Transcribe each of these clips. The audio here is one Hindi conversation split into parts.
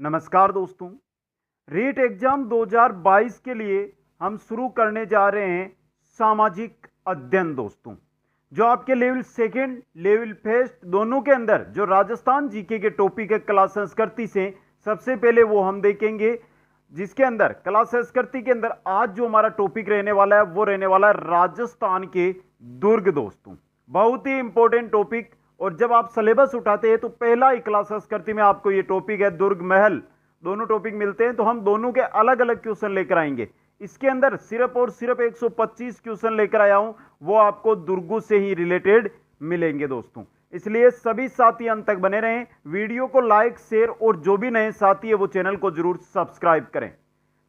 नमस्कार दोस्तों। रीट एग्जाम 2022 के लिए हम शुरू करने जा रहे हैं सामाजिक अध्ययन दोस्तों, जो आपके लेवल सेकंड लेवल फर्स्ट दोनों के अंदर जो राजस्थान जीके के टॉपिक है कला संस्कृति से सबसे पहले वो हम देखेंगे, जिसके अंदर कला संस्कृति के अंदर आज जो हमारा टॉपिक रहने वाला है वो रहने वाला है राजस्थान के दुर्ग दोस्तों। बहुत ही इंपॉर्टेंट टॉपिक, और जब आप सिलेबस उठाते हैं तो पहला ही कला संस्कृति में आपको ये टॉपिक है दुर्ग महल, दोनों टॉपिक मिलते हैं तो हम दोनों के अलग अलग क्वेश्चन लेकर आएंगे। इसके अंदर सिर्फ और सिर्फ 125 क्वेश्चन लेकर आया हूं, वो आपको दुर्गों से ही रिलेटेड मिलेंगे दोस्तों। इसलिए सभी साथी अंत तक बने रहें, वीडियो को लाइक शेयर और जो भी नए साथी है वो चैनल को जरूर सब्सक्राइब करें।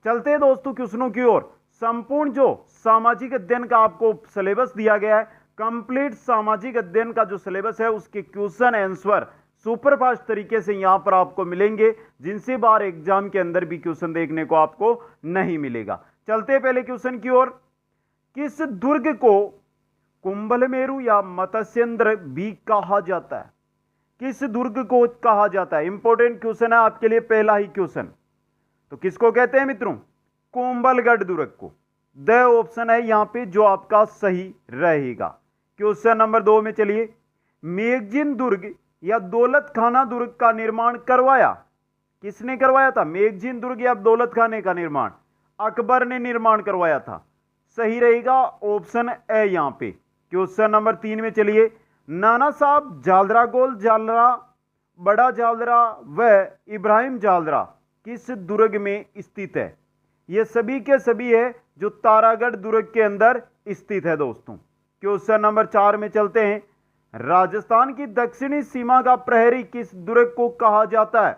चलते हैं दोस्तों क्वेश्चनों की ओर। संपूर्ण जो सामाजिक अध्ययन का आपको सिलेबस दिया गया है, कंप्लीट सामाजिक अध्ययन का जो सिलेबस है उसके क्वेश्चन आंसर सुपरफास्ट तरीके से यहां पर आपको मिलेंगे, जिनसे बार एग्जाम के अंदर भी क्वेश्चन देखने को आपको नहीं मिलेगा। चलते पहले क्वेश्चन की ओर। किस दुर्ग को कुंभलमेरु या मत्स्येंद्र भी कहा जाता है? किस दुर्ग को कहा जाता है? इंपॉर्टेंट क्वेश्चन है आपके लिए, पहला ही क्वेश्चन। तो किसको कहते हैं मित्रों? कुंभलगढ़ दुर्ग को। द ऑप्शन है यहां पे जो आपका सही रहेगा। क्वेश्चन नंबर 2 में चलिए। मेगजीन दुर्ग या दौलत खाना दुर्ग का निर्माण करवाया? किसने करवाया था? मेगजीन दुर्ग या दौलत खाने का निर्माण अकबर ने निर्माण करवाया था। सही रहेगा ऑप्शन ए यहां पे। क्वेश्चन नंबर 3 में चलिए। नाना साहब जालरा, गोल जालरा, बड़ा जालरा व इब्राहिम जालरा किस दुर्ग में स्थित है? ये सभी के सभी है जो तारागढ़ दुर्ग के अंदर स्थित है दोस्तों। क्वेश्चन नंबर 4 में चलते हैं। राजस्थान की दक्षिणी सीमा का प्रहरी किस दुर्ग को कहा जाता है?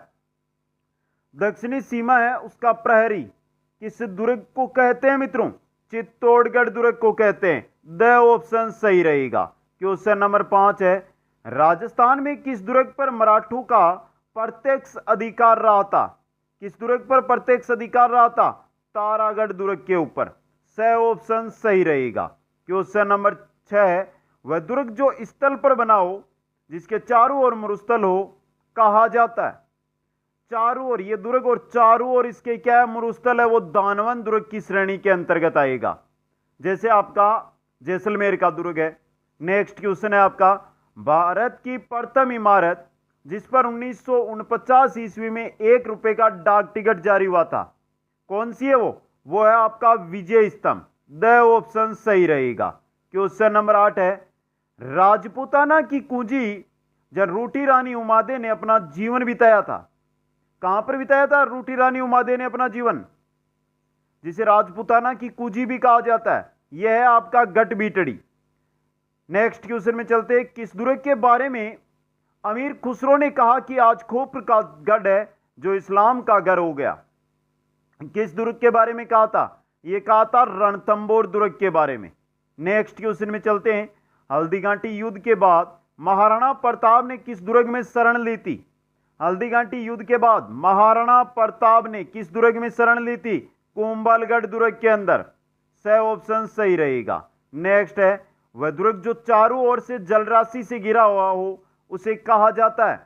दक्षिणी सीमा है उसका प्रहरी किस दुर्ग को कहते हैं मित्रों? चित्तौड़गढ़ दुर्ग को कहते हैं। द ऑप्शन सही रहेगा। क्वेश्चन नंबर 5 है। राजस्थान में किस दुर्ग पर मराठों का प्रत्यक्ष अधिकार रहा था? किस दुर्ग पर प्रत्यक्ष अधिकार रहा था? तारागढ़ दुर्ग के ऊपर। स ऑप्शन सही रहेगा। क्वेश्चन नंबर 6 है। वह दुर्ग जो स्थल पर बना हो जिसके चारों ओर मरुस्थल हो कहा जाता है? चारों ओर ये दुर्ग और चारों ओर इसके क्या है? मरुस्थल है, वो दानवन दुर्ग की श्रेणी के अंतर्गत आएगा। जैसे आपका जैसलमेर का दुर्ग है। नेक्स्ट क्वेश्चन है आपका। भारत की प्रथम इमारत जिस पर 1949 ईस्वी में 1 रुपए का डाक टिकट जारी हुआ था, कौन सी है वो है आपका विजय स्तंभ। द ऑप्शन सही रहेगा। क्वेश्चन नंबर 8 है। राजपूताना की कुंजी जब रूटी रानी उमादे ने अपना जीवन बिताया था, कहां पर बिताया था रूटी रानी उमादे ने अपना जीवन? जिसे राजपूताना की कुंजी भी कहा जाता है, यह है आपका गढ़बीटड़ी। नेक्स्ट क्वेश्चन में चलते। किस दुर्ग के बारे में अमीर खुसरो ने कहा कि आज खोपड़ का गढ़ है जो इस्लाम का घर हो गया? किस दुर्ग के बारे में कहा था? यह कहा था रणथंबोर दुर्ग के बारे में। नेक्स्ट क्वेश्चन में चलते हैं। हल्दीघाटी युद्ध के बाद महाराणा प्रताप ने किस दुर्ग में शरण ली थी? हल्दीघाटी युद्ध के बाद महाराणा प्रताप ने किस दुर्ग में शरण ली थी? कुंभलगढ़ दुर्ग के अंदर। स ऑप्शन सही रहेगा। नेक्स्ट है। वह दुर्ग जो चारों ओर से जलराशि से घिरा हुआ हो उसे कहा जाता है?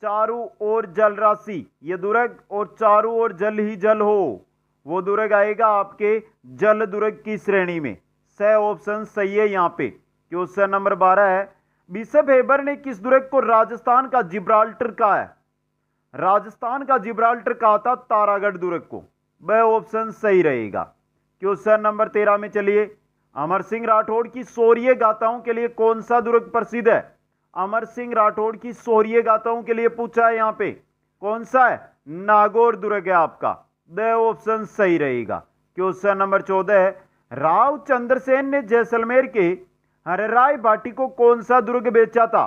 चारों ओर जलराशि, ये दुर्ग और चारों ओर जल ही जल हो, वो दुर्ग आएगा आपके जल दुर्ग की श्रेणी में। स ऑप्शन सही है यहां पे। क्वेश्चन नंबर 12 है। बिशप हेबर ने किस दुर्ग को राजस्थान का जिब्राल्टर कहा है? राजस्थान का जिब्राल्टर कहा था तारागढ़ दुर्ग को। वह ऑप्शन सही रहेगा। क्वेश्चन नंबर 13 में चलिए। अमर सिंह राठौड़ की शौर्य गाथाओं के लिए कौन सा दुर्ग प्रसिद्ध है? अमर सिंह राठौड़ की शौर्य गाथाओं के लिए पूछा है यहां पे, कौन सा है? नागौर दुर्ग है आपका। द ऑप्शन सही रहेगा। क्वेश्चन नंबर 14 है। राव चंद्रसेन ने जैसलमेर के हरराय भाटी को कौन सा दुर्ग बेचा था?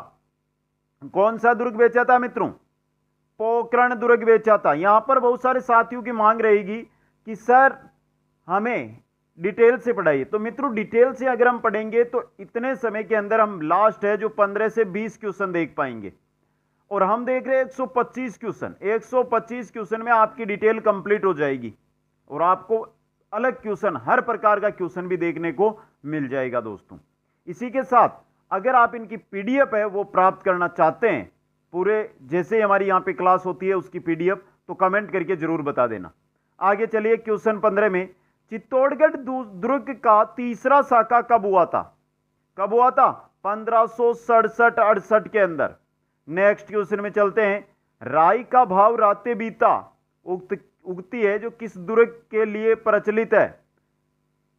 कौन सा दुर्ग बेचा था मित्रों? पोखरण दुर्ग बेचा था। यहां पर बहुत सारे साथियों की मांग रहेगी कि सर हमें डिटेल से पढ़ाइए, तो मित्रों डिटेल से अगर हम पढ़ेंगे तो इतने समय के अंदर हम लास्ट है जो 15 से 20 क्वेश्चन देख पाएंगे, और हम देख रहे हैं 125 क्वेश्चन। 125 क्वेश्चन में आपकी डिटेल कंप्लीट हो जाएगी और आपको अलग क्वेश्चन, हर प्रकार का क्वेश्चन भी देखने को मिल जाएगा दोस्तों। इसी के साथ अगर आप इनकी पीडीएफ है वो प्राप्त करना चाहते हैं, पूरे जैसे हमारी यहाँ पे क्लास होती है उसकी पीडीएफ, तो कमेंट करके जरूर बता देना। आगे चलिए क्वेश्चन 15 में, चित्तौड़गढ़ दुर्ग का तीसरा शाखा कब हुआ था? कब हुआ था? 1567-68 के अंदर। नेक्स्ट क्वेश्चन में चलते हैं, राई का भाव राते बीता उगती है जो किस दुर्ग के लिए प्रचलित है?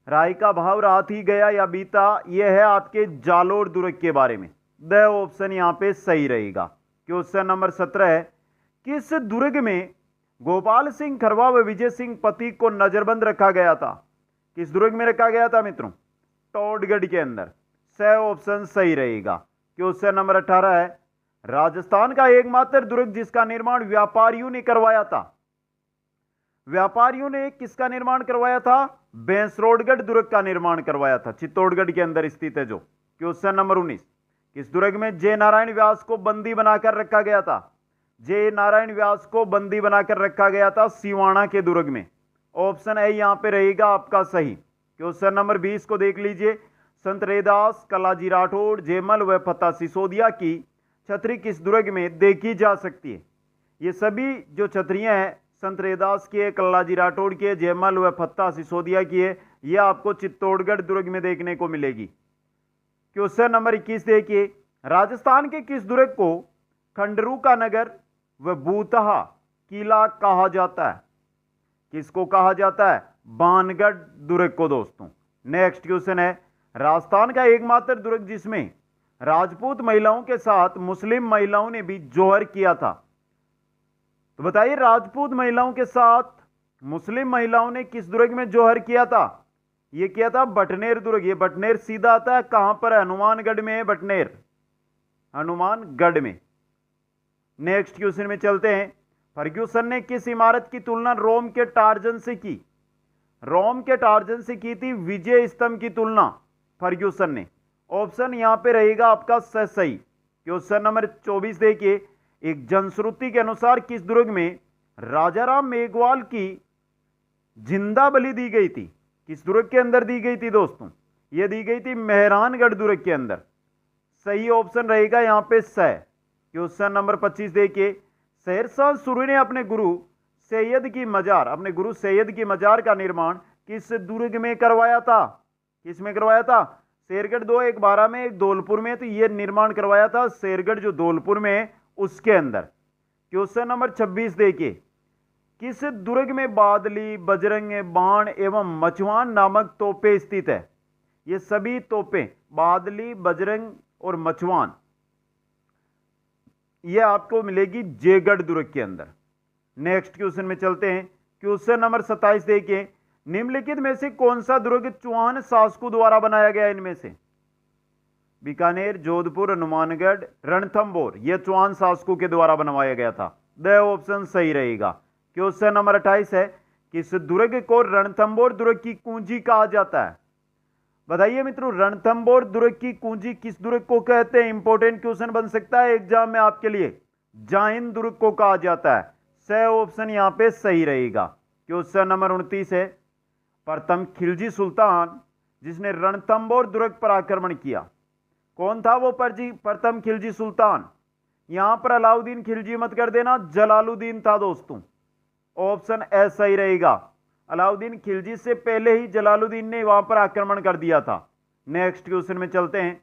राई का भाव रात ही गया या बीता, यह है आपके जालोर दुर्ग के बारे में। द ऑप्शन यहां पे सही रहेगा। क्वेश्चन नंबर 17 है, किस दुर्ग में गोपाल सिंह खरवा व विजय सिंह पति को नजरबंद रखा गया था? किस दुर्ग में रखा गया था मित्रों? टोडगढ़ के अंदर। स ऑप्शन सही रहेगा। क्वेश्चन नंबर 18 है, राजस्थान का एकमात्र दुर्ग जिसका निर्माण व्यापारियों ने करवाया था? व्यापारियों ने किसका निर्माण करवाया था? बेंसरोडगढ़ दुर्ग का निर्माण करवाया था, चित्तौड़गढ़ के अंदर स्थित है जो। क्वेश्चन नंबर 19, किस दुर्ग में जय नारायण व्यास को बंदी बनाकर रखा गया था? जय नारायण व्यास को बंदी बनाकर रखा गया था सिवाना के दुर्ग में। ऑप्शन ए यहां पे रहेगा आपका सही। क्वेश्चन नंबर 20 को देख लीजिए, संत रैदास, कलाजी राठौड़, जयमल व फतेह सिसोदिया की छतरी किस दुर्ग में देखी जा सकती है? ये सभी जो छतरियां हैं संत रैदास की है, कलाजी राठौड़ की है, जयमल व फतेह सिसोदिया की है, यह आपको चित्तौड़गढ़ दुर्ग में देखने को मिलेगी। क्वेश्चन नंबर 21 देखिए, राजस्थान के किस दुर्ग को खंडरू का नगर व बूतहा किला कहा जाता है? किसको कहा जाता है? बानगढ़ दुर्ग को दोस्तों। नेक्स्ट क्वेश्चन है, राजस्थान का एकमात्र दुर्ग जिसमें राजपूत महिलाओं के साथ मुस्लिम महिलाओं ने भी जोहर किया था? तो बताइए, राजपूत महिलाओं के साथ मुस्लिम महिलाओं ने किस दुर्ग में जोहर किया था? यह किया था बटनेर दुर्ग। ये बटनेर सीधा आता है कहां पर है? हनुमानगढ़ में है बटनेर, हनुमानगढ़ में। नेक्स्ट क्वेश्चन में चलते हैं, फर्ग्यूसन ने किस इमारत की तुलना रोम के टार्जन से की? रोम के टार्जन से की थी विजय स्तंभ की तुलना फर्ग्यूसन ने। ऑप्शन यहां पे रहेगा आपका सही। क्वेश्चन नंबर 24 देखिए, एक जनश्रुति के अनुसार किस दुर्ग में राजाराम मेघवाल की जिंदा बलि दी गई थी? किस दुर्ग के अंदर दी गई थी दोस्तों? यह दी गई थी मेहरानगढ़ दुर्ग के अंदर। सही ऑप्शन रहेगा यहां पे स। क्वेश्चन नंबर 25 देखिए, शेरशाह सूरी ने अपने गुरु सैयद की मजार का निर्माण किस दुर्ग में करवाया था? किस में करवाया था? शेरगढ़ 2, एक बारा में, एक धौलपुर में। तो यह निर्माण करवाया था शेरगढ़ जो धौलपुर में है उसके अंदर। क्वेश्चन नंबर 26 देखिए, किस दुर्ग में बादली, बजरंग, बाण एवं मचवान नामक तोपें स्थित है? ये सभी तोपें बादली, बजरंग और मचवान यह आपको मिलेगी जयगढ़ दुर्ग के अंदर। नेक्स्ट क्वेश्चन में चलते हैं। क्वेश्चन नंबर 27 देखिए, निम्नलिखित में से कौन सा दुर्ग चौहान शासकों द्वारा बनाया गया? इनमें से बीकानेर, जोधपुर, हनुमानगढ़, रणथंभौर, यह चौहान शासकों के द्वारा बनवाया गया था। द ऑप्शन सही रहेगा। क्वेश्चन नंबर 28 है, किस दुर्ग को रणथंभौर दुर्ग की कुंजी कहा जाता है? बताइए मित्रों, रणथंभौर दुर्ग की कुंजी किस दुर्ग को कहते हैं? इंपॉर्टेंट क्वेश्चन बन सकता है एग्जाम में आपके लिए। जाइन दुर्ग को कहा जाता है। स ऑप्शन यहां पे सही रहेगा। क्वेश्चन नंबर 29 है, प्रथम खिलजी सुल्तान जिसने रणथंभौर दुर्ग पर आक्रमण किया, कौन था वो प्रथम खिलजी सुल्तान? यहां पर अलाउद्दीन खिलजी मत कर देना, जलालुद्दीन था दोस्तों। ऑप्शन ए सही रहेगा। अलाउद्दीन खिलजी से पहले ही जलालुद्दीन ने वहां पर आक्रमण कर दिया था। नेक्स्ट क्वेश्चन में चलते हैं,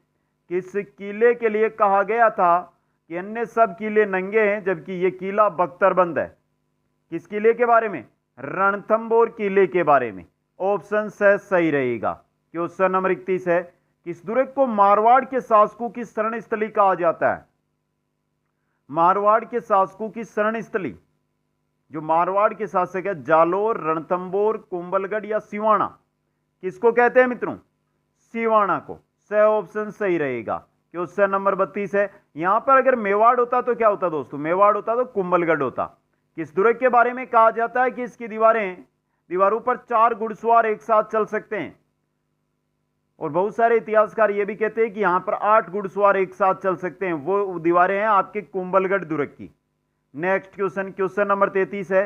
किस किले के लिए कहा गया था कि अन्य सब किले नंगे हैं जबकि यह किला बख्तरबंद है? किस किले के बारे में? रणथंभौर किले के बारे में। ऑप्शन सही रहेगा। क्वेश्चन नंबर 31 है, किस दुर्ग को मारवाड़ के शासकों की शरण स्थली कहा जाता है? मारवाड़ के शासकों की शरण स्थली, जो मारवाड़ के शासक है, जालोर, रणथंभौर, कुंभलगढ़ या सिवाना, किसको कहते हैं मित्रों? सिवाना को। स ऑप्शन सही रहेगा। क्वेश्चन नंबर 32 है, यहां पर अगर मेवाड़ होता तो क्या होता दोस्तों? मेवाड़ होता तो कुंभलगढ़ होता। किस दुर्ग के बारे में कहा जाता है कि इसकी दीवारों पर 4 घुड़सवार एक साथ चल सकते हैं? और बहुत सारे इतिहासकार यह भी कहते हैं कि यहां पर 8 घुड़सवार एक साथ चल सकते हैं। वो दीवारें हैं आपके कुंभलगढ़ दुर्ग की। नेक्स्ट क्वेश्चन नंबर 33 है,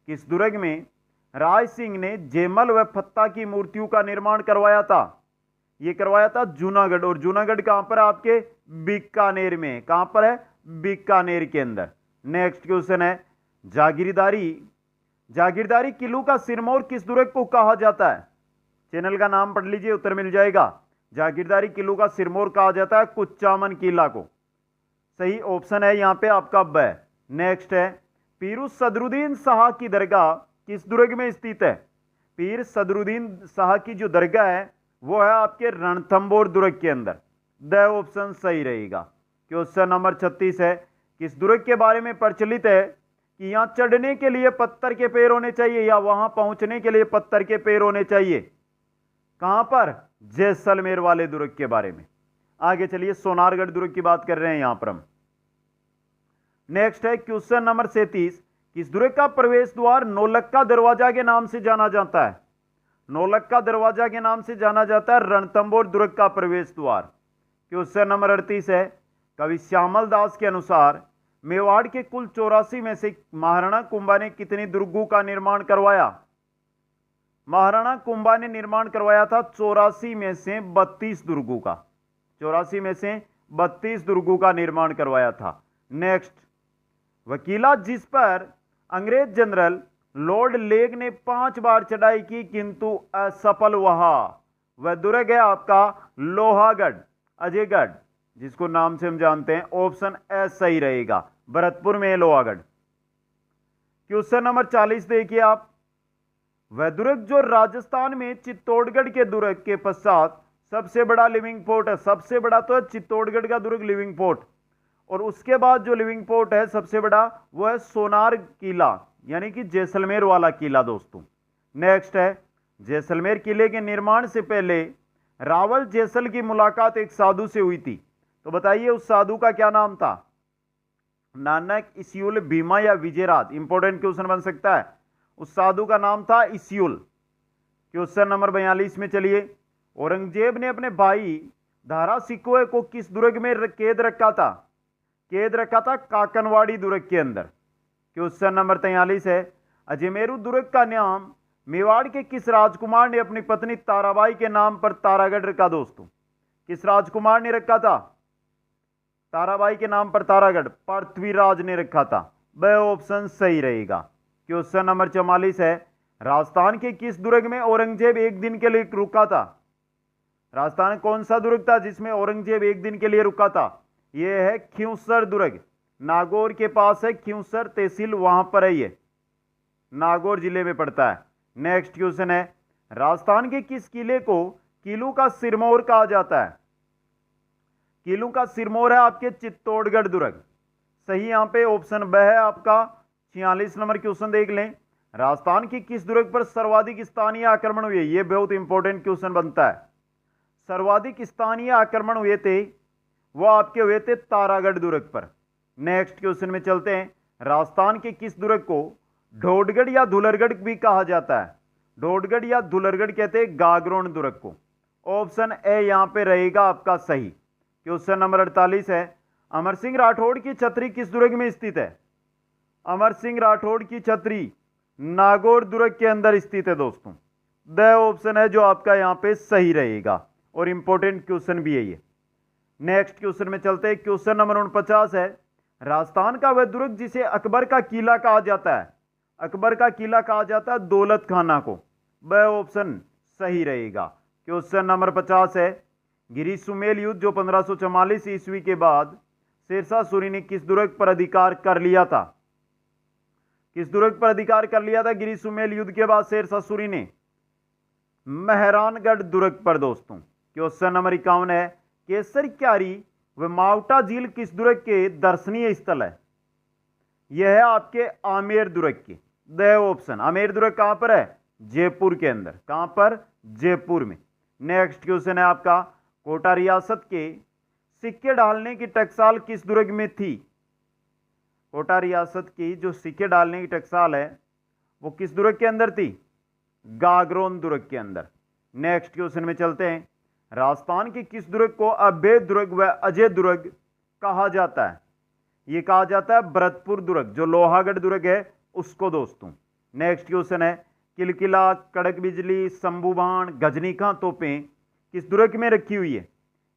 किस दुर्ग में राय सिंह ने जयमल व फतेह की मूर्तियों का निर्माण करवाया था? यह करवाया था जूनागढ़। और जूनागढ़ कहां पर? आपके बीकानेर में। कहां पर है? बीकानेर के अंदर। नेक्स्ट क्वेश्चन है, जागीरदारी जागीरदारी किले का सिरमौर किस दुर्ग को कहा जाता है? चैनल का नाम पढ़ लीजिए, उत्तर मिल जाएगा। जागीरदारी किले का सिरमौर कहा जाता है कुचामन किला को। सही ऑप्शन है यहां पे आपका ब। नेक्स्ट है, पीर सदरुद्दीन शाह की दरगाह किस दुर्ग में स्थित है? पीर सदरुद्दीन शाह की जो दरगाह है वो है आपके रणथंभौर दुर्ग के अंदर। द ऑप्शन सही रहेगा। क्वेश्चन नंबर 36 है, किस दुर्ग के बारे में प्रचलित है कि यहां चढ़ने के लिए पत्थर के पैर होने चाहिए या वहां पहुंचने के लिए पत्थर के पैर होने चाहिए? कहां पर? जैसलमेर वाले दुर्ग के बारे में। आगे चलिए, सोनारगढ़ दुर्ग की बात कर रहे हैं यहां पर हम। नेक्स्ट है क्वेश्चन नंबर 37, किस दुर्ग का प्रवेश द्वार नौलक्खा दरवाजा के नाम से जाना जाता है? नौलक्खा दरवाजा के नाम से जाना जाता है रणथंभौर दुर्ग का प्रवेश द्वार। क्वेश्चन नंबर 38 है, कवि श्यामल दास के अनुसार मेवाड़ के कुल 84 में से महाराणा कुंभा ने कितने दुर्गों का निर्माण करवाया? महाराणा कुंभा ने निर्माण करवाया था 84 में से 32 दुर्गों का। 84 में से 32 दुर्गों का निर्माण करवाया था। नेक्स्ट, वकीला जिस पर अंग्रेज जनरल लॉर्ड लेग ने 5 बार चढ़ाई की किंतु असफल हुआ, वह दुर्ग है आपका लोहागढ़, अजयगढ़, जिसको नाम से हम जानते हैं। ऑप्शन ए सही रहेगा, भरतपुर में लोहागढ़। क्वेश्चन नंबर 40 देखिए आप, वह दुर्ग जो राजस्थान में चित्तौड़गढ़ के दुर्ग के पश्चात सबसे बड़ा लिविंग पोर्ट है। सबसे बड़ा तो है चित्तौड़गढ़ का दुर्ग लिविंग पोर्ट, और उसके बाद जो लिविंग पोर्ट है सबसे बड़ा वो है सोनार किला, यानी कि जैसलमेर वाला किला दोस्तों। नेक्स्ट है, जैसलमेर किले के निर्माण से पहले रावल जैसल की मुलाकात एक साधु से हुई थी, तो बताइए उस साधु का क्या नाम था? नानक, इस्यूल, भीमा या विजयराज? इंपॉर्टेंट क्वेश्चन बन सकता है। उस साधु का नाम था इस्यूल। क्वेश्चन नंबर 42 में चलिए, औरंगजेब ने अपने भाई धारा सिकोह को किस दुर्ग में कैद रखा था? कैद रखा था काकनवाड़ी दुर्ग के अंदर। क्वेश्चन नंबर 43 है, अजमेरू दुर्ग का नाम मेवाड़ के किस राजकुमार ने अपनी पत्नी ताराबाई के नाम पर तारागढ़ रखा? दोस्तों, किस राजकुमार ने रखा था ताराबाई के नाम पर तारागढ़? पृथ्वीराज ने रखा था। वह ऑप्शन सही रहेगा। क्वेश्चन नंबर 44 है, राजस्थान के किस दुर्ग में औरंगजेब एक दिन के लिए रुका था? राजस्थान कौन सा दुर्ग था जिसमें औरंगजेब एक दिन के लिए रुका था? यह है खिंवसर दुर्ग, नागौर के पास है खिंवसर तहसील, वहां पर है ये, नागौर जिले में पड़ता है। नेक्स्ट क्वेश्चन है, राजस्थान के किस किले को किलों का सिरमौर कहा जाता है? किलों का सिरमौर है आपके चित्तौड़गढ़ दुर्ग। सही यहां पे ऑप्शन ब है आपका। 46 नंबर क्वेश्चन देख लें, राजस्थान की किस दुर्ग पर सर्वाधिक स्थानीय आक्रमण हुए? यह बहुत इंपॉर्टेंट क्वेश्चन बनता है। सर्वाधिक स्थानीय आक्रमण हुए थे वो आपके हुए थे तारागढ़ दुर्ग पर। नेक्स्ट क्वेश्चन में चलते हैं, राजस्थान के किस दुर्ग को ढोडगढ़ या धुलरगढ़ भी कहा जाता है? ढोडगढ़ या धुलरगढ़ कहते हैं गागरोन दुर्ग को। ऑप्शन ए यहां पे रहेगा आपका सही। क्वेश्चन नंबर 48 है, अमर सिंह राठौड़ की छतरी किस दुर्ग में स्थित है? अमर सिंह राठौड़ की छतरी नागौर दुर्ग के अंदर स्थित है दोस्तों। द ऑप्शन है जो आपका यहां पे सही रहेगा, और इंपॉर्टेंट क्वेश्चन भी है ये। नेक्स्ट क्वेश्चन में चलते हैं, क्वेश्चन नंबर 49 है, राजस्थान का वह दुर्ग जिसे अकबर का किला कहा जाता है? अकबर का किला कहा जाता है दौलत खाना को। वह ऑप्शन सही रहेगा। क्वेश्चन नंबर 50 है, गिरी सुमेल युद्ध जो 1544 ईस्वी के बाद शेरशाह सूरी ने किस दुर्ग पर अधिकार कर लिया था? किस दुर्ग पर अधिकार कर लिया था गिरी सुमेल युद्ध के बाद शेरशाह सूरी ने? मेहरानगढ़ दुर्ग पर दोस्तों। क्वेश्चन नंबर 51 है, केसर क्यारी व मावटा झील किस दुर्ग के दर्शनीय स्थल है? यह है आपके आमेर दुर्ग की। द ऑप्शन, आमेर दुर्ग कहां पर है? जयपुर के अंदर। कहां पर? जयपुर में। नेक्स्ट क्वेश्चन है आपका, कोटा रियासत के सिक्के डालने की टकसाल किस दुर्ग में थी? कोटा रियासत की जो सिक्के डालने की टकसाल है वो किस दुर्ग के अंदर थी? गागरोन दुर्ग के अंदर। नेक्स्ट क्वेश्चन में चलते हैं, राजस्थान के किस दुर्ग को अभय दुर्ग व अजय दुर्ग कहा जाता है? यह कहा जाता है भरतपुर दुर्ग, जो लोहागढ़ दुर्ग है उसको दोस्तों। नेक्स्ट क्वेश्चन है, किलकिला, कड़क बिजली, शंभुबाण, गजनीका तोपें किस दुर्ग में रखी हुई है?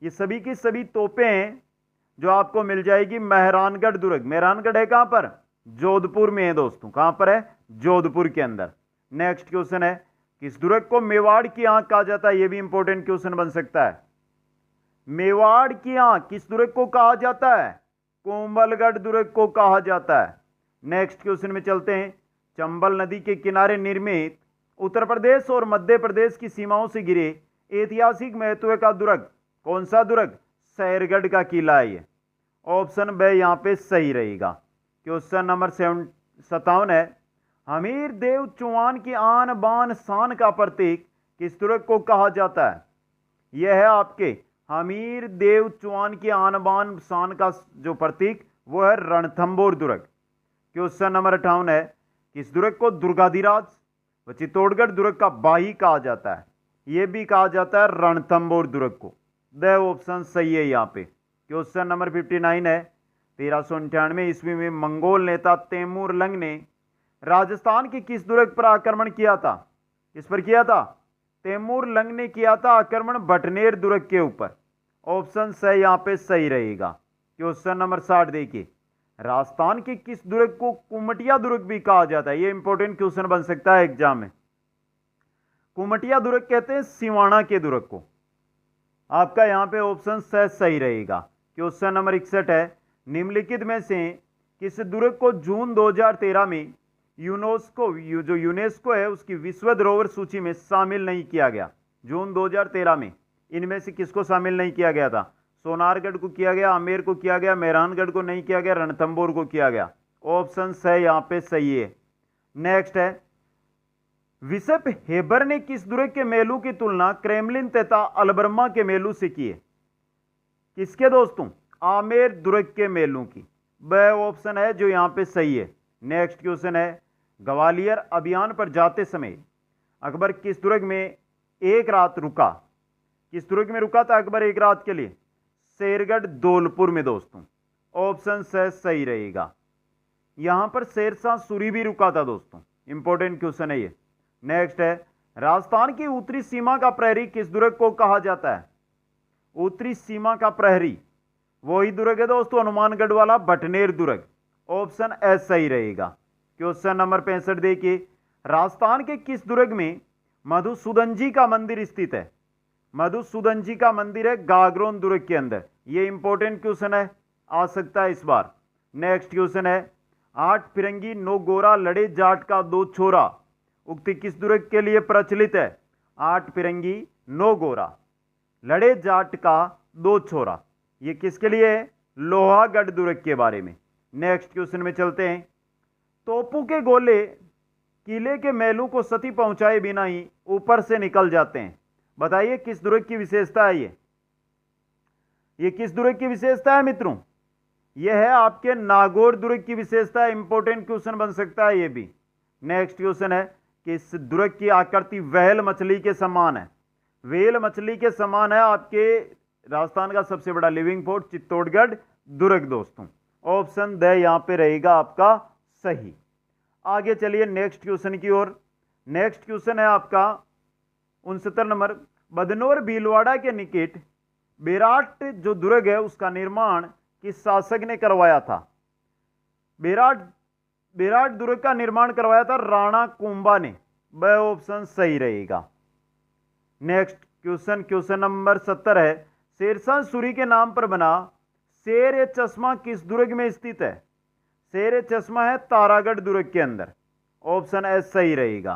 ये सभी की सभी तोपें हैं जो आपको मिल जाएगी मेहरानगढ़ दुर्ग। मेहरानगढ़ है कहां पर? जोधपुर में है दोस्तों। कहां पर है? जोधपुर के अंदर। नेक्स्ट क्वेश्चन है, किस दुर्ग को मेवाड़ की आंख कहा जाता है? यह भी इंपॉर्टेंट क्वेश्चन बन सकता है। मेवाड़ की आंख किस दुर्ग को कहा जाता है? कोंबलगढ़ दुर्ग को कहा जाता है। नेक्स्ट क्वेश्चन में चलते हैं, चंबल नदी के किनारे निर्मित उत्तर प्रदेश और मध्य प्रदेश की सीमाओं से घिरे ऐतिहासिक महत्व का दुर्ग कौन सा दुर्ग? शहरगढ़ का किला है ये। ऑप्शन बी यहां पे सही रहेगा। क्वेश्चन नंबर 57 है, हमीर देव चौहान की आन बान शान का प्रतीक किस दुर्ग को कहा जाता है? यह है आपके हमीर देव चौहान की आन बान शान का जो प्रतीक वो है रणथंभौर दुर्ग। क्वेश्चन नंबर 58 है, किस दुर्ग को दुर्गाधिराज व चित्तौड़गढ़ दुर्ग का बाही कहा जाता है? यह भी कहा जाता है रणथंभौर दुर्ग को। द ऑप्शन सही है यहां पे। क्वेश्चन नंबर 59 है, 1398 ईस्वी में मंगोल नेता तैमूर लंग ने राजस्थान के किस दुर्ग पर आक्रमण किया था? किस पर किया था? तैमूर लंग ने किया था आक्रमण भटनेर दुर्ग के ऊपर। ऑप्शन सही यहां पे सही रहेगा। क्वेश्चन नंबर 60 देखिए, राजस्थान के किस दुर्ग को कुमटिया दुर्ग भी कहा जाता है? यह इंपॉर्टेंट क्वेश्चन बन सकता है एग्जाम में। कुमटिया दुर्ग कहते हैं सिवाना के दुर्ग को। आपका यहां पे ऑप्शन सही रहेगा। क्वेश्चन नंबर 61 है, निम्नलिखित में से किस दुर्ग को जून 2013 में यूनेस्को है उसकी विश्व धरोहर सूची में शामिल नहीं किया गया? जून 2013 में इनमें से किसको शामिल नहीं किया गया था? सोनारगढ़ को किया गया, आमेर को किया गया, मेहरानगढ़ को नहीं किया गया, रणथंभौर को किया गया। ऑप्शन सही यहां पे सही है। नेक्स्ट है, बिशप हेबर ने किस दुर्ग के मेलू की तुलना क्रेमलिन तथा अलबर्मा के मेलू से की है? किसके दोस्तों? आमेर दुर्ग के मेलू की। वह ऑप्शन है जो यहां पे सही है। नेक्स्ट क्वेश्चन है, ग्वालियर अभियान पर जाते समय अकबर किस दुर्ग में एक रात रुका? किस दुर्ग में रुका था अकबर एक रात के लिए? शेरगढ़ धौलपुर में दोस्तों। ऑप्शन सही रहेगा। यहां पर शेरशाह सूरी भी रुका था दोस्तों। इंपॉर्टेंट क्वेश्चन है ये। नेक्स्ट है, राजस्थान की उत्तरी सीमा का प्रहरी किस दुर्ग को कहा जाता है? उत्तरी सीमा का प्रहरी वही दुर्ग है दोस्तों, हनुमानगढ़ वाला भटनेर दुर्ग। ऑप्शन सही रहेगा। क्वेश्चन नंबर 65 देखिए, राजस्थान के किस दुर्ग में मधुसूदन जी का मंदिर स्थित है? मधुसूदन जी का मंदिर है गागरोन दुर्ग के अंदर। यह इंपॉर्टेंट क्वेश्चन है, आ सकता है इस बार। नेक्स्ट क्वेश्चन है, 8 फिरंगी 9 गोरा लड़े जाट का 2 छोरा उक्ति किस दुर्ग के लिए प्रचलित है? 8 फिरंगी 9 गोरा लड़े जाट का 2 छोरा, यह किसके लिए है? लोहागढ़ दुर्ग के बारे में। नेक्स्ट क्वेश्चन में चलते हैं, तोपू के गोले किले के महलों को सती पहुंचाए बिना ही ऊपर से निकल जाते हैं। बताइए किस दुर्ग की विशेषता है ये किस दुर्ग की विशेषता है मित्रों? यह है आपके नागौर दुर्ग की विशेषता है। इंपॉर्टेंट क्वेश्चन बन सकता है ये भी। नेक्स्ट क्वेश्चन है कि इस दुर्ग की आकृति व्हेल मछली के समान है। व्हेल मछली के समान है आपके राजस्थान का सबसे बड़ा लिविंग फोर्ट चित्तौड़गढ़ दुर्ग दोस्तों। ऑप्शन द यहां पे रहेगा आपका सही। आगे चलिए नेक्स्ट क्वेश्चन की ओर। नेक्स्ट क्वेश्चन है आपका 69 नंबर, बदनौर भीलवाड़ा के निकट बेराट जो दुर्ग है उसका निर्माण किस शासक ने करवाया था? बेराट दुर्ग का निर्माण करवाया था राणा कुंभा ने। वह ऑप्शन सही रहेगा। नेक्स्ट क्वेश्चन नंबर 70 है, शेरशाह सूरी के नाम पर बना शेर ए चश्मा किस दुर्ग में स्थित है? शेर ए चश्मा है तारागढ़ दुर्ग के अंदर। ऑप्शन सही रहेगा।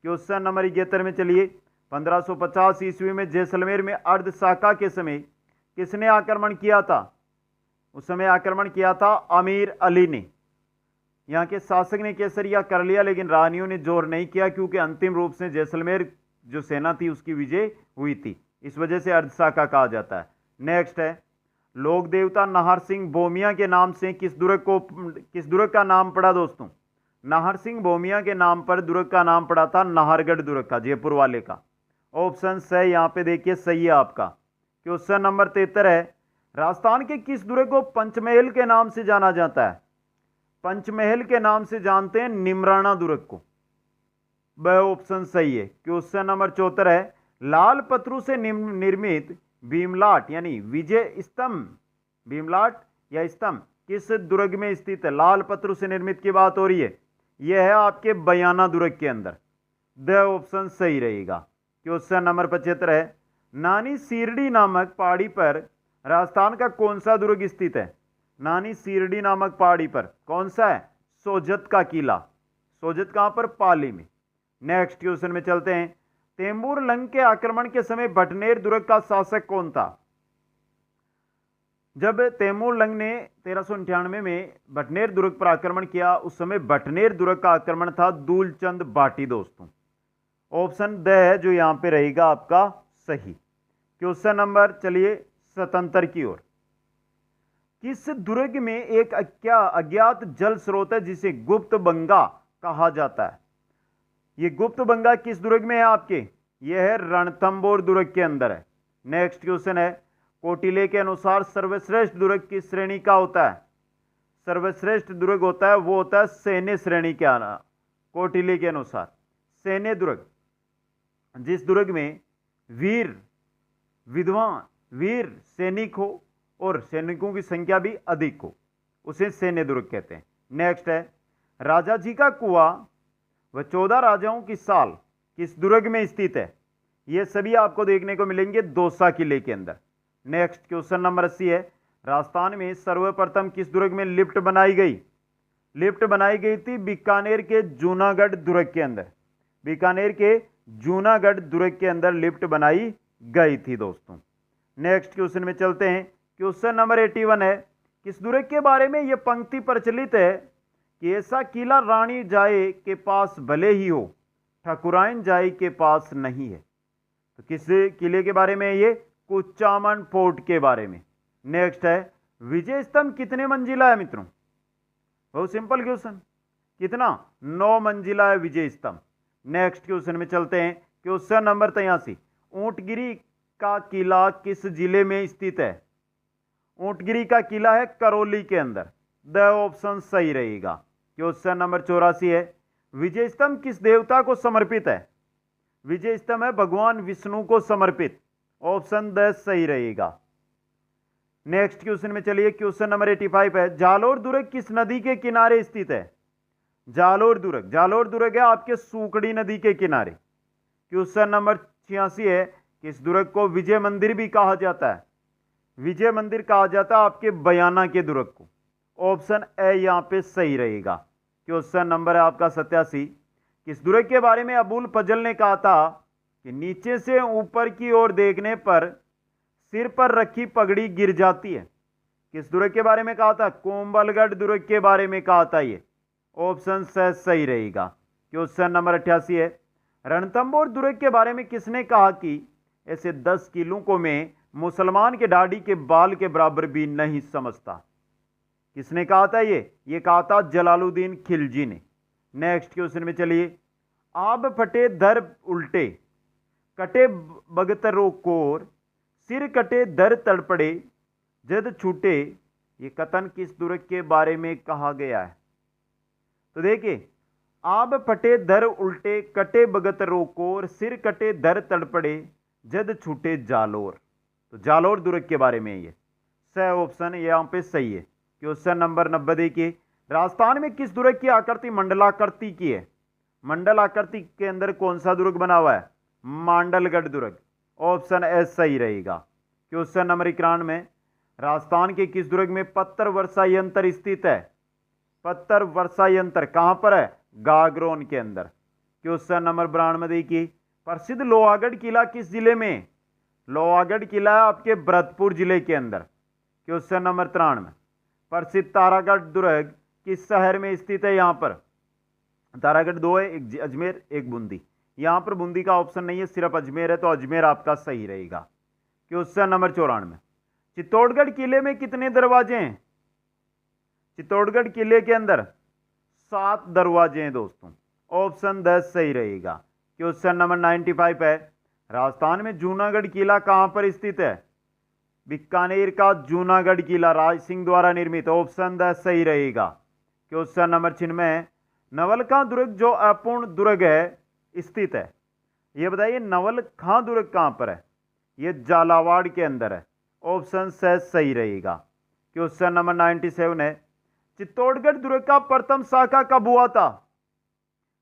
क्वेश्चन नंबर 71 में चलिए, 1550 ईस्वी में जैसलमेर में अर्ध शाखा के समय किसने आक्रमण किया था? उस समय आक्रमण किया था अमीर अली ने। यहाँ के शासक ने केसरिया कर लिया लेकिन रानियों ने जोर नहीं किया क्योंकि अंतिम रूप से जैसलमेर जो सेना थी उसकी विजय हुई थी, इस वजह से अर्ध शाखा कहा जाता है। नेक्स्ट है, लोक देवता नाहर सिंह भोमिया के नाम से किस दुर्ग का नाम पड़ा दोस्तों? नाहर सिंह भोमिया के नाम पर दुर्ग का नाम पड़ा था नाहरगढ़ दुर्ग का, जयपुर वाले का। ऑप्शन सही यहां पे देखिए सही है आपका। क्वेश्चन नंबर 73 है, राजस्थान के किस दुर्ग को पंचमहल के नाम से जाना जाता है? पंचमहल के नाम से जानते हैं निमराना दुर्ग को। वह ऑप्शन सही है। क्वेश्चन नंबर 74 है, लाल पत्थरों से निर्मित भीमलाट यानी विजय स्तंभ, भीमलाट या स्तंभ किस दुर्ग में स्थित है? लाल पत्थरों से निर्मित की बात हो रही है। यह है आपके बयाना दुर्ग के अंदर। द ऑप्शन सही रहेगा। क्वेश्चन नंबर 75 है, नानी सीरडी नामक पहाड़ी पर राजस्थान का कौन सा दुर्ग स्थित है? नानी सीरडी नामक पहाड़ी पर कौन सा है? सोजत का किला। सोजत कहां पर? पाली में। नेक्स्ट क्वेश्चन में चलते हैं। तैमूर लंग के आक्रमण के समय भटनेर दुर्ग का शासक कौन था? जब तैमूर लंग ने 1398 में भटनेर दुर्ग पर आक्रमण किया, उस समय भटनेर दुर्ग का आक्रमण था दूलचंद बाटी दोस्तों। ऑप्शन द है जो यहां पे रहेगा आपका सही। क्वेश्चन नंबर चलिए 77 की ओर। किस दुर्ग में एक अज्ञात जल स्रोत है जिसे गुप्त बंगा कहा जाता है? यह गुप्त बंगा किस दुर्ग में है आपके? यह है रणथंबोर दुर्ग के अंदर है। नेक्स्ट क्वेश्चन है, कौटिल्य के अनुसार सर्वश्रेष्ठ दुर्ग किस श्रेणी का होता है? सर्वश्रेष्ठ दुर्ग होता है वो होता है सैन्य श्रेणी के आना। कौटिल्य के अनुसार सैन्य दुर्ग, जिस दुर्ग में वीर विद्वान वीर सैनिक हो और सैनिकों की संख्या भी अधिक हो, उसे सैन्य दुर्ग कहते हैं। नेक्स्ट है, राजा जी का कुआं व 14 राजाओं की साल किस दुर्ग में स्थित है? ये सभी आपको देखने को मिलेंगे दौसा किले के अंदर। नेक्स्ट क्वेश्चन नंबर 80 है, राजस्थान में सर्वप्रथम किस दुर्ग में लिफ्ट बनाई गई? लिफ्ट बनाई गई थी बीकानेर के जूनागढ़ दुर्ग के अंदर। बीकानेर के जूनागढ़ दुर्ग के अंदर लिफ्ट बनाई गई थी दोस्तों। नेक्स्ट क्वेश्चन में चलते हैं। क्वेश्चन नंबर 81 है, किस दुर्ग के बारे में यह पंक्ति प्रचलित है कि ऐसा किला रानी जाए के पास भले ही हो, ठाकुराइन जाए के पास नहीं है? तो किस किले के बारे में? ये कुचामन फोर्ट के बारे में। नेक्स्ट है, विजय स्तंभ कितने मंजिला है मित्रों? बहुत सिंपल क्वेश्चन, कितना? 9 मंजिला है विजय स्तंभ। नेक्स्ट क्वेश्चन में चलते हैं। क्वेश्चन नंबर 83, ऊंटगिरी का किला किस जिले में स्थित है? ऊंटगिरी का किला है करौली के अंदर। द ऑप्शन सही रहेगा। क्वेश्चन नंबर 84 है, विजय स्तंभ किस देवता को समर्पित है? विजय स्तंभ है भगवान विष्णु को समर्पित। ऑप्शन द सही रहेगा। नेक्स्ट क्वेश्चन में चलिए। क्वेश्चन नंबर 85 है, जालोर दुर्ग किस नदी के किनारे स्थित है? जालोर दुर्ग है आपके सूकड़ी नदी के किनारे। क्वेश्चन नंबर 86 है, किस दुर्ग को विजय मंदिर भी कहा जाता है? विजय मंदिर कहा जाता है आपके बयाना के दुर्ग को। ऑप्शन ए यहां पे सही रहेगा। क्वेश्चन नंबर है आपका 87, किस दुर्ग के बारे में अबुल फजल ने कहा था कि नीचे से ऊपर की ओर देखने पर सिर पर रखी पगड़ी गिर जाती है? किस दुर्ग के बारे में कहा था? कोम्बलगढ़ दुर्ग के बारे में कहा था ये। ऑप्शन सही रहेगा। क्वेश्चन नंबर 88 है, रणथंबोर दुर्ग के बारे में किसने कहा कि ऐसे 10 किलों को मैं मुसलमान के दाढ़ी के बाल के बराबर भी नहीं समझता? किसने कहा था ये कहा था जलालुद्दीन खिलजी ने। नेक्स्ट क्वेश्चन में चलिए। आब फटे दर उल्टे, कटे बगतरों कोर, सिर कटे दर तड़पड़े, जद छूटे, ये कथन किस दुर्ग के बारे में कहा गया है? तो देखिए, आब फटे दर उल्टे, कटे बगतरों कोर, सिर कटे दर तड़पड़े, जद छूटे जालोर। तो जालोर दुर्ग के बारे में ये सही ऑप्शन यहां पे सही है। क्वेश्चन नंबर 90 देखिए, राजस्थान में किस दुर्ग की आकृति मंडलाकृति की है? मंडल आकृति के अंदर कौन सा दुर्ग बना हुआ है? मांडलगढ़ दुर्ग। ऑप्शन ए सही रहेगा। क्वेश्चन नंबर 91, राजस्थान के किस दुर्ग में पत्थर वर्षा यंत्र स्थित है? पत्थर वर्षा यंत्र कहां पर है? गागरोन के अंदर। क्वेश्चन नंबर 92 देखिए, प्रसिद्ध लोहागढ़ किला किस जिले में? लोहागढ़ किला है आपके भरतपुर जिले के अंदर। क्वेश्चन नंबर 93, प्रसिद्ध तारागढ़ दुर्ग किस शहर में स्थित है? यहां पर तारागढ़ 2 है, एक अजमेर एक बूंदी। यहां पर बूंदी का ऑप्शन नहीं है, सिर्फ अजमेर है, तो अजमेर आपका सही रहेगा। क्वेश्चन नंबर 94, चित्तौड़गढ़ किले में कितने दरवाजे हैं? चित्तौड़गढ़ किले के अंदर 7 दरवाजे हैं दोस्तों। ऑप्शन 10 सही रहेगा। क्वेश्चन नंबर 95 है, राजस्थान में जूनागढ़ किला कहां पर स्थित है? बीकानेर का जूनागढ़ किला राज सिंह द्वारा निर्मित। ऑप्शन 10 सही रहेगा। क्वेश्चन नंबर 96, नवलखा दुर्ग जो अपूर्ण दुर्ग है स्थित है, यह बताइए नवलखा दुर्ग कहां पर है? यह झालावाड़ के अंदर है। ऑप्शन सही रहेगा। क्वेश्चन नंबर 97 है, चित्तौड़गढ़ दुर्ग का प्रथम शाखा कब हुआ था?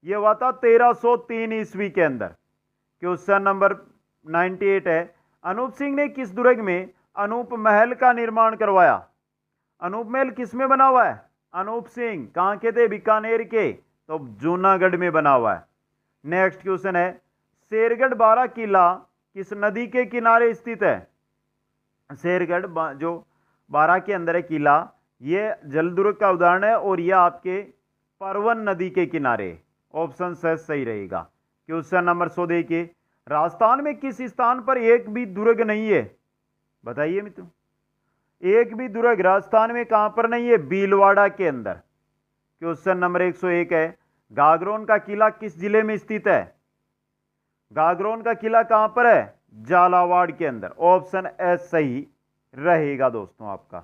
यह हुआ था 1303 ईस्वी के अंदर। क्वेश्चन नंबर 98 है, अनूप सिंह ने किस दुर्ग में अनूप महल का निर्माण करवाया? अनूप महल किस में बना हुआ है? अनूप सिंह कहां के थे? बीकानेर के, तो जूनागढ़ में बना हुआ है। नेक्स्ट क्वेश्चन है, शेरगढ़ बारा किला किस नदी के किनारे स्थित है? शेरगढ़ जो बारा के अंदर है किला, ये जलदुर्ग का उदाहरण है और यह आपके परवन नदी के किनारे। ऑप्शन सही रहेगा। क्वेश्चन नंबर 100 देखिए, राजस्थान में किस स्थान पर एक भी दुर्ग नहीं है? बताइए मित्रों, एक भी दुर्ग राजस्थान में कहां पर नहीं है? भीलवाड़ा के अंदर। क्वेश्चन नंबर 101 है, गागरोन का किला किस जिले में स्थित है? गागरोन का किला कहां पर है? झालावाड़ के अंदर। ऑप्शन एस सही रहेगा दोस्तों आपका।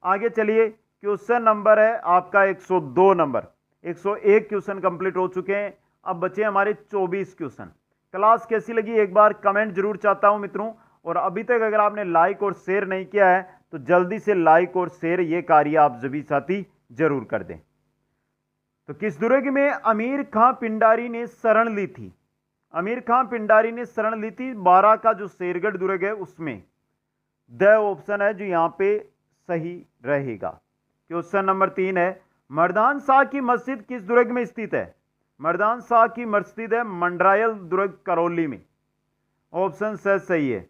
आगे चलिए, क्वेश्चन नंबर है आपका 102 नंबर। 101 क्वेश्चन कंप्लीट हो चुके हैं, अब बचे हमारे 24 क्वेश्चन। क्लास कैसी लगी एक बार कमेंट जरूर चाहता हूं मित्रों, और अभी तक अगर आपने लाइक और शेयर नहीं किया है तो जल्दी से लाइक और शेयर ये कार्य आप सभी साथी जरूर कर दें। तो किस दुर्ग में अमीर खां पिंडारी ने शरण ली थी? अमीर खां पिंडारी ने शरण ली थी बारा का जो शेरगढ़ दुर्ग है उसमें। द ऑप्शन है जो यहां पे सही रहेगा। क्वेश्चन नंबर 3 है, मर्दान शाह की मस्जिद किस दुर्ग में स्थित है? मर्दान शाह की मस्जिद है मंडरायल दुर्ग करौली में। ऑप्शन सही है।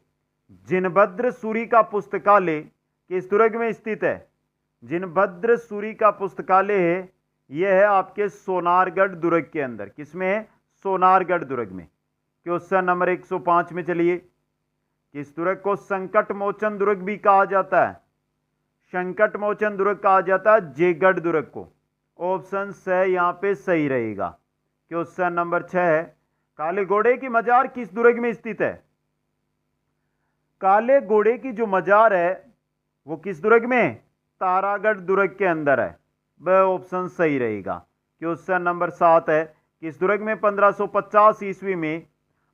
जिनभद्र सूरी का पुस्तकालय किस दुर्ग में स्थित है? जिनभद्र सूरी का पुस्तकालय है, यह है आपके सोनारगढ़ दुर्ग के अंदर। किसमें है? सोनारगढ़ दुर्ग में। क्वेश्चन नंबर 105 में चलिए, किस दुर्ग को संकट मोचन दुर्ग भी कहा जाता है? संकट मोचन दुर्ग कहा जाता है जयगढ़ दुर्ग को। ऑप्शन से यहां पे सही रहेगा। क्वेश्चन नंबर 6 है, काले घोड़े की मजार किस दुर्ग में स्थित है? काले घोड़े की जो मजार है वो किस दुर्ग में? तारागढ़ दुर्ग के अंदर है। वह ऑप्शन सही रहेगा। क्वेश्चन नंबर 7 है, किस दुर्ग में 1550 ईस्वी में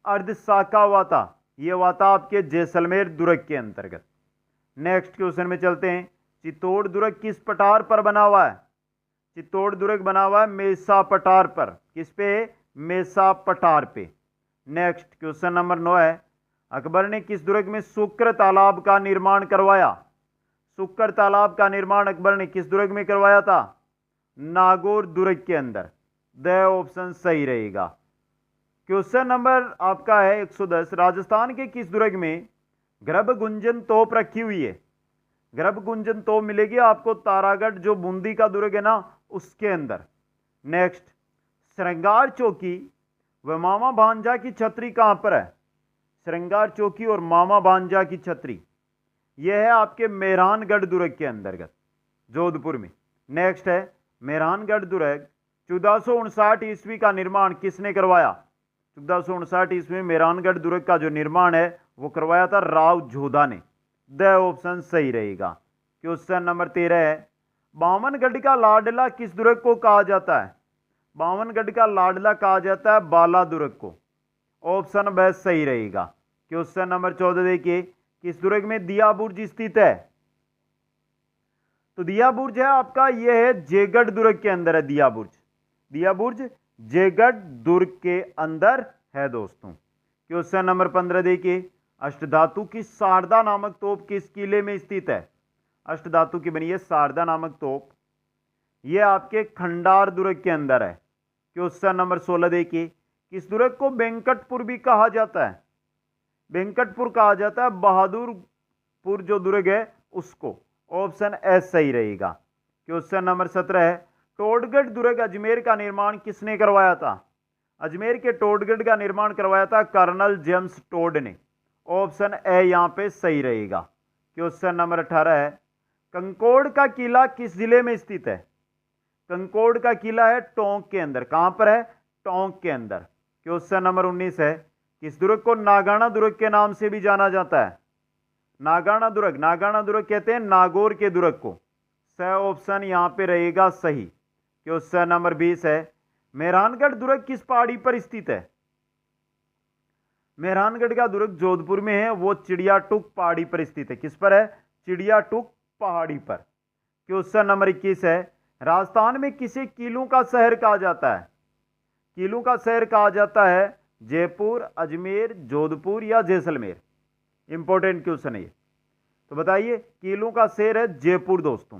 अर्ध शाखा हुआ था? यह हुआ था आपके जैसलमेर दुर्ग के अंतर्गत। नेक्स्ट क्वेश्चन में चलते हैं, चित्तौड़ दुर्ग किस पठार पर बना हुआ है? चित्तौड़ दुर्ग बना हुआ है मेसा पठार पर। किस पे? मेसा पठार पे। नेक्स्ट क्वेश्चन नंबर 9 है, अकबर ने किस दुर्ग में शुक्र तालाब का निर्माण करवाया? शुक्र तालाब का निर्माण अकबर ने किस दुर्ग में करवाया था? नागौर दुर्ग के अंदर। द ऑप्शन सही रहेगा। क्वेश्चन नंबर आपका है 110, राजस्थान के किस दुर्ग में गर्भ गुंजन तोप रखी हुई है? गर्भ गुंजन तोप मिलेगी आपको तारागढ़ जो बूंदी का दुर्ग है ना उसके अंदर। नेक्स्ट, श्रृंगार चौकी व मामा भांजा की छतरी कहां पर है? श्रृंगार चौकी और मामा भांजा की छतरी यह है आपके मेहरानगढ़ दुर्ग के अंतर्गत, जोधपुर में। नेक्स्ट है, मेहरानगढ़ दुर्ग 1459 ईस्वी का निर्माण किसने करवाया? 1459 ईस्वी में मेहरानगढ़ दुर्ग का जो निर्माण है वो करवाया था राव जोधा ने। द ऑप्शन सही रहेगा। क्वेश्चन नंबर 13 है, बामनगढ़ का लाडला किस दुर्ग को कहा जाता है? बामनगढ़ का लाडला कहा जाता है बाला दुर्ग को। ऑप्शन ब सही रहेगा। क्वेश्चन नंबर 14 देखिए, किस दुर्ग में दिया बुर्ज स्थित है? तो दिया बुर्ज है आपका, यह है जयगढ़ दुर्ग के अंदर है दिया बुर्ज। दिया बुर्ज जयगढ़ दुर्ग के अंदर है दोस्तों। क्वेश्चन नंबर 15 देखिए, अष्टधातु की शारदा नामक तोप किस किले में स्थित है? अष्टधातु की बनी है शारदा नामक तोप, यह आपके खंडार दुर्ग के अंदर है। क्वेश्चन नंबर 16 देखिए, किस दुर्ग को वेंकटपुर भी कहा जाता है? वेंकटपुर कहा जाता है बहादुरपुर जो दुर्ग है उसको। ऑप्शन एस सही रहेगा। क्वेश्चन नंबर 17 है, टोडगढ़ दुर्ग अजमेर का निर्माण किसने करवाया था? अजमेर के टोडगढ़ का निर्माण करवाया था कर्नल जेम्स टोड ने। ऑप्शन ए यहां पे सही रहेगा। क्वेश्चन नंबर 18 है, कंकोड़ का किला किस जिले में स्थित है? कंकोड़ का किला है टोंक के अंदर। कहां पर है? टोंक के अंदर। क्वेश्चन नंबर 19 है, किस दुर्ग को नागाना दुर्ग के नाम से भी जाना जाता है? नागाना दुर्ग, नागाना दुर्ग कहते हैं नागौर के दुर्ग को। स ऑप्शन यहां पे रहेगा सही। क्वेश्चन नंबर 20 है, मेहरानगढ़ दुर्ग किस पहाड़ी पर स्थित है? मेहरानगढ़ का दुर्ग जोधपुर में है, वो चिड़ियाटुक पहाड़ी पर स्थित है। किस पर है? चिड़ियाटुक पहाड़ी पर। क्वेश्चन नंबर 21 है, राजस्थान में किसे किलों का शहर कहा जाता है? किलों का शहर कहा जाता है जयपुर, अजमेर, जोधपुर या जैसलमेर। इंपॉर्टेंट क्वेश्चन है ये। तो बताइए, किलों का शहर है जयपुर दोस्तों।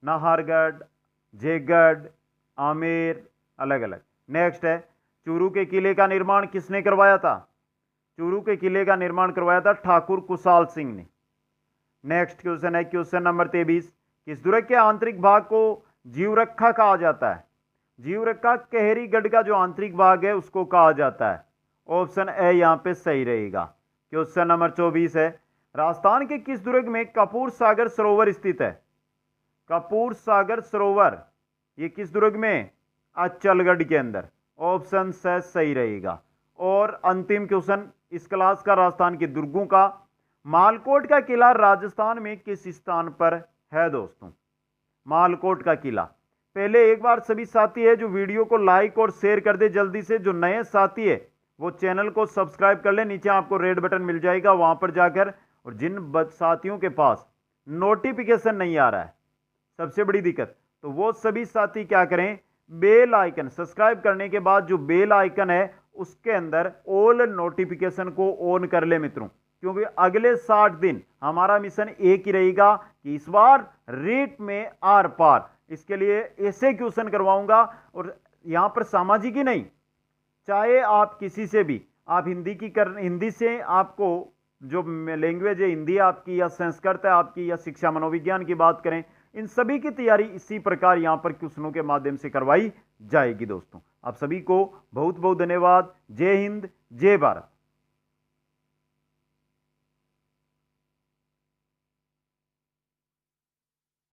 नाहरगढ़, जयगढ़, आमेर अलग अलग। नेक्स्ट है, चूरू के किले का निर्माण किसने करवाया था? चूरू के किले का निर्माण करवाया था ठाकुर कुशाल सिंह ने। नेक्स्ट क्वेश्चन है क्वेश्चन नंबर 23, किस दुर्ग के आंतरिक भाग को जीवरक्षा कहा जाता है? जीवरक्षा कहरीगढ़ का जो आंतरिक भाग है उसको कहा जाता है। ऑप्शन ए यहां पे सही रहेगा। क्वेश्चन नंबर 24 है, राजस्थान के किस दुर्ग में कपूर सागर सरोवर स्थित है? कपूर सागर सरोवर ये किस दुर्ग में? अचलगढ़ के अंदर। ऑप्शन से सही रहेगा। और अंतिम क्वेश्चन इस क्लास का राजस्थान के दुर्गों का, मालकोट का किला राजस्थान में किस स्थान पर है दोस्तों? मालकोट का किला। पहले एक बार सभी साथी है जो वीडियो को लाइक और शेयर कर दे जल्दी से, जो नए साथी है वो चैनल को सब्सक्राइब कर ले, नीचे आपको रेड बटन मिल जाएगा वहां पर जाकर। और जिन साथियों के पास नोटिफिकेशन नहीं आ रहा है, सबसे बड़ी दिक्कत, तो वो सभी साथी क्या करें, बेल आइकन सब्सक्राइब करने के बाद जो बेल आइकन है उसके अंदर ऑल नोटिफिकेशन को ऑन कर ले मित्रों, क्योंकि अगले 60 दिन हमारा मिशन एक ही रहेगा कि इस बार रीट में आर पार। इसके लिए ऐसे क्वेश्चन करवाऊंगा, और यहां पर सामाजिक ही नहीं, चाहे आप किसी से भी, आप हिंदी से आपको जो लैंग्वेज है हिंदी आपकी, या संस्कृत है आपकी, या शिक्षा मनोविज्ञान की बात करें, इन सभी की तैयारी इसी प्रकार यहां पर क्वेश्चनों के माध्यम से करवाई जाएगी दोस्तों। आप सभी को बहुत बहुत धन्यवाद। जय हिंद, जय भारत।